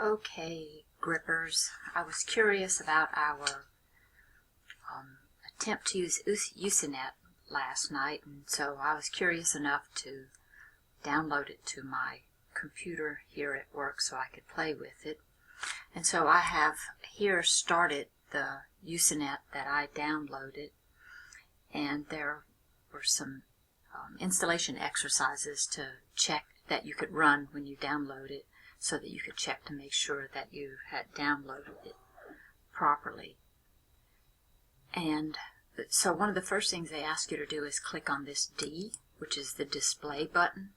Okay, grippers, I was curious about our attempt to use Ucinet last night, and so I was curious enough to download it to my computer here at work so I could play with it. And so I have here started the Ucinet that I downloaded, and there were some installation exercises to check that you could run when you download it, so that you could check to make sure that you had downloaded it properly. And so one of the first things they ask you to do is click on this D, which is the display button.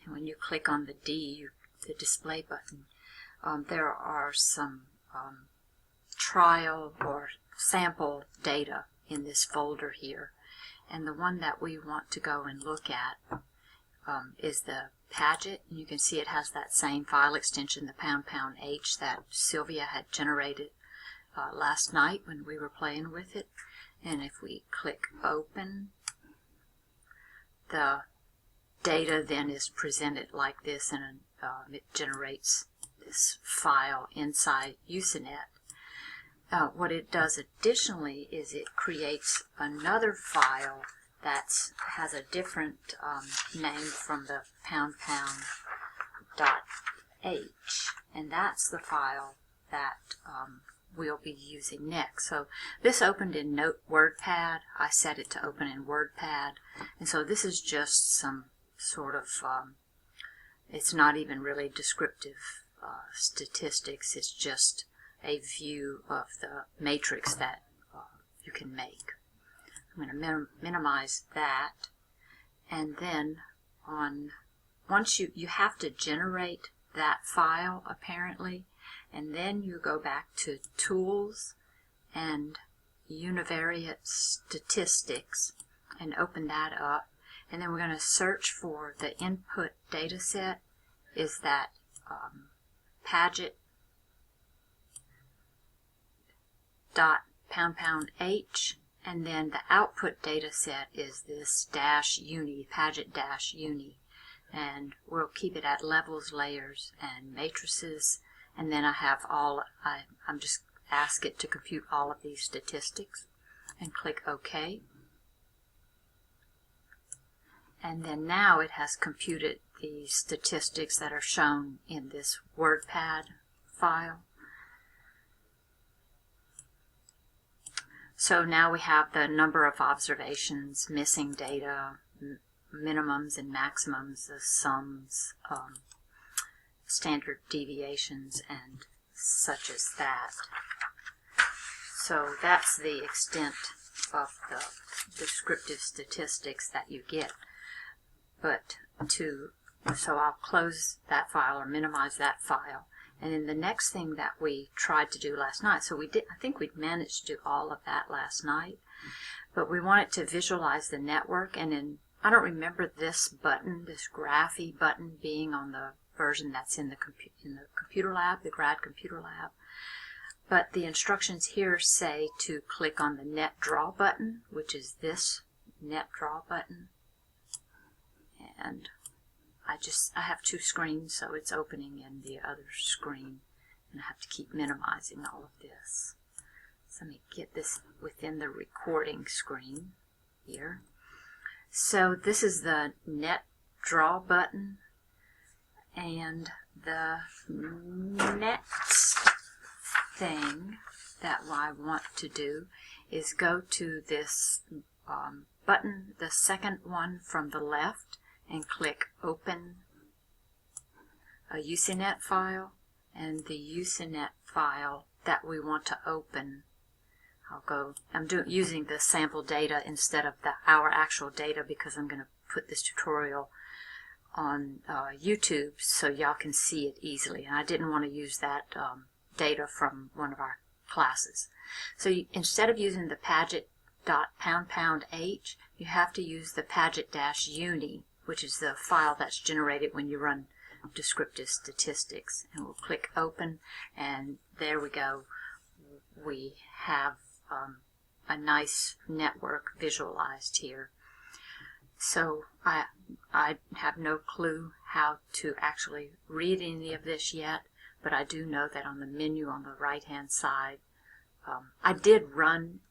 And when you click on the D, the display button, there are some trial or sample data in this folder here. And the one that we want to go and look at is the Paget, and you can see it has that same file extension, the #H, that Sylvia had generated last night when we were playing with it. And if we click open, the data then is presented like this, and it generates this file inside Ucinet. What it does additionally is it creates another file that has a different name from the #.h, and that's the file that we'll be using next. So this opened in WordPad. I set it to open in WordPad, and so this is just some sort of, it's not even really descriptive statistics, it's just a view of the matrix that you can make. I'm going to minimize that, and then once you have to generate that file apparently, and then you go back to Tools and Univariate Statistics and open that up, and then we're going to search for the input data set is that Paget .#H, and then the output data set is this -uni, Paget-uni, and we'll keep it at levels, layers, and matrices. And then I have I'm just ask it to compute all of these statistics, and click OK. And then now it has computed the statistics that are shown in this WordPad file. So now we have the number of observations, missing data, minimums and maximums, the sums, standard deviations, and such as that. So that's the extent of the descriptive statistics that you get. So I'll close that file or minimize that file. And then the next thing that we tried to do last night, so I think we managed to do all of that last night, but we wanted to visualize the network, and then I don't remember this button, this Graphy button, being on the version that's in the computer lab, the grad computer lab. But the instructions here say to click on the NetDraw button, which is this NetDraw button. And I have two screens, so it's opening in the other screen, and I have to keep minimizing all of this. So let me get this within the recording screen here. So this is the NetDraw button, and the next thing that I want to do is go to this button, the second one from the left, and click Open a Ucinet file, and the Ucinet file that we want to open, I'm using the sample data instead of our actual data, because I'm going to put this tutorial on YouTube so y'all can see it easily, and I didn't want to use that data from one of our classes. So instead of using the Paget.#H, you have to use the Paget-uni, which is the file that's generated when you run descriptive statistics. And we'll click Open, and there we go. We have a nice network visualized here. So I have no clue how to actually read any of this yet, but I do know that on the menu on the right-hand side, I did run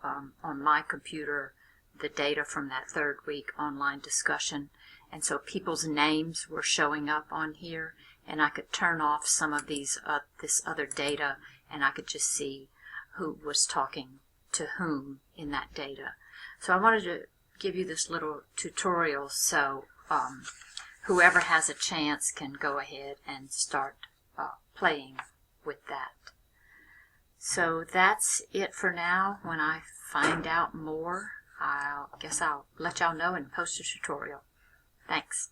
on my computer the data from that third week online discussion, and so people's names were showing up on here, and I could turn off some of these this other data, and I could just see who was talking to whom in that data. So I wanted to give you this little tutorial so whoever has a chance can go ahead and start playing with that. So that's it for now. When I find out more, I guess I'll let y'all know and post a tutorial. Thanks.